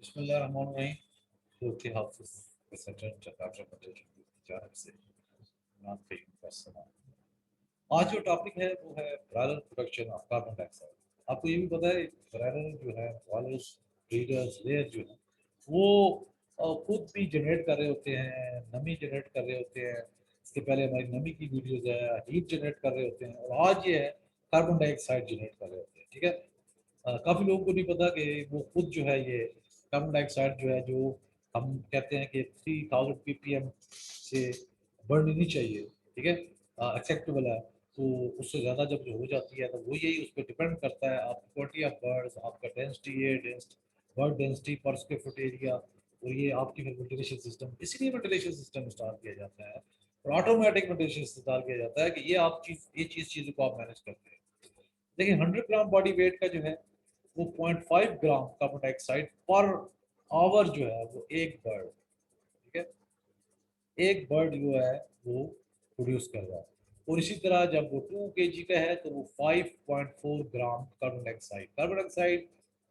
बिस्मिल्लाहिर्रहमानिर्रहीम। सूरत हाफिज़ president doctor Patel की जानिब से नाम का सलाम। आज जो टॉपिक है वो है viral production of carbon dioxide. आपको ये भी पता है वायरल जो है वायरस ब्रीडर्स लेयर जो है वो खुद भी जनरेट कर रहे होते हैं, नमी जनरेट कर रहे होते हैं। इसके पहले हमारी नमी की वीडियोज है, हीट जनरेट कर रहे होते हैं, और आज ये है कार्बन डाइऑक्साइड जनरेट कर रहे होते हैं। ठीक है। काफ़ी लोगों को नहीं पता कि वो खुद जो है ये कार्बन डाइऑक्साइड जो है, जो हम कहते हैं कि 3000 ppm से बढ़नी नहीं चाहिए। ठीक है, एक्सेप्टेबल है। तो उससे ज़्यादा जब जो हो जाती है तो वो यही उस पर डिपेंड करता है, आपकी क्वालिटी ऑफ बर्ड्स, आपका डेंसिटी है, बर्ड डेंसिटी पर स्क्वायर फुट एरिया, और ये आपकी फिर वेंटिलेशन सिस्टम। इसलिए वेंटिलेशन सिस्टम इंस्टॉल किया जाता है और ऑटोमेटिक वेंटिलेशन इंस्टॉल किया जाता है कि ये आप चीज़ों को आप मैनेज करते हैं। देखिए 100 ग्राम बॉडी वेट का जो है वो 0.5 gram carbon dioxide per hour जो है वो एक बर्ड, ठीक है, एक बर्ड जो है वो प्रोड्यूस कर रहा है। और इसी तरह जब वो 2 kg का है तो वो 5.4 ग्राम कार्बन डाइऑक्साइड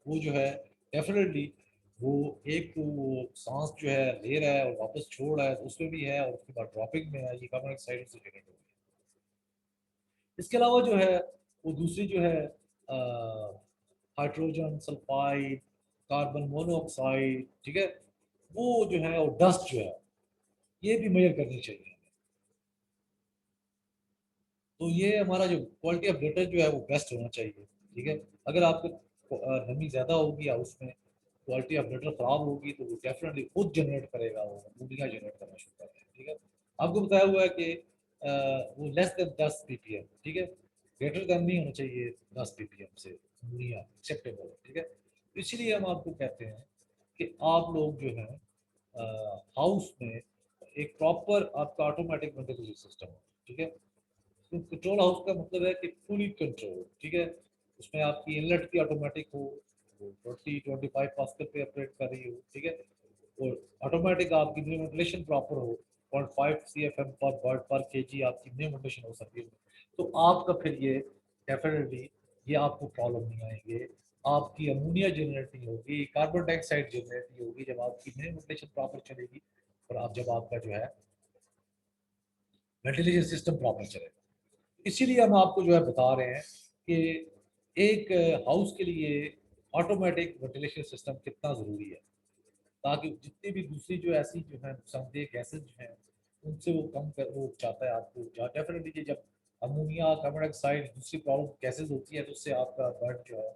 वो जो है डेफिनेटली वो एक तो वो सांस जो है ले रहा है और वापस छोड़ रहा है तो उसमें भी है, और उसके बाद ड्रॉपिंग में है, ये कार्बन डाइऑक्साइड से जनरेट हो रही है। इसके अलावा जो है वो दूसरी जो है हाइड्रोजन सल्फाइड, कार्बन मोनोऑक्साइड, ठीक है, वो जो है और डस्ट जो है ये भी मेजर करनी चाहिए। तो ये हमारा जो क्वालिटी ऑफ लेटर जो है वो बेस्ट होना चाहिए। ठीक है, अगर आपको नमी ज़्यादा होगी या उसमें क्वालिटी ऑफ लेटर ख़राब होगी तो वो डेफिनेटली खुद जनरेट करेगा, वो मूलियाँ जनरेट करना शुरू कर देगा। ठीक है, आपको बताया हुआ है कि वो लेस देन 10 ppm, ठीक है, ग्रेटर देन नहीं होना चाहिए 10 ppm से मूलियाँ एक्सेप्टेबल है। ठीक है, तो इसीलिए हम आपको कहते हैं कि आप लोग जो है हाउस में एक प्रॉपर आपका ऑटोमेटिक वेंटिलेशन सिस्टम हो। ठीक है, तो कंट्रोल हाउस का मतलब है कि फुली कंट्रोल। ठीक है, उसमें आपकी इनलेट भी ऑटोमेटिक हो, वो 20-25 पास्कल पे ऑपरेट कर रही हो। ठीक है, और ऑटोमेटिक आपकी न्यू वेंटिलेशन प्रॉपर हो, 0.5 CFM पर बर्ड पर केजी आपकी न्यू वेंटिलेशन हो सकती है। तो आपका फिर ये डेफिनेटली ये आपको प्रॉब्लम नहीं आएंगे, आपकी अमोनिया जनरेट नहीं होगी, कार्बन डाइऑक्साइड जनरेट नहीं होगी जब आपकी न्यू वेंटिलेशन प्रॉपर चलेगी, और आप जब आपका जो है वेंटिलेशन सिस्टम प्रॉपर चलेगा। इसीलिए हम आपको जो है बता रहे हैं कि एक हाउस के लिए ऑटोमेटिक वेंटिलेशन सिस्टम कितना ज़रूरी है, ताकि जितनी भी दूसरी जो ऐसी जो है नुकसानदेह गैसेज जो हैं उनसे वो कम कर वो चाहता है आपको डेफिनेटली। जब अमोनिया कार्बन डाइऑक्साइड दूसरी प्रॉब्लम गैसेज होती है तो उससे आपका बर्ड जो है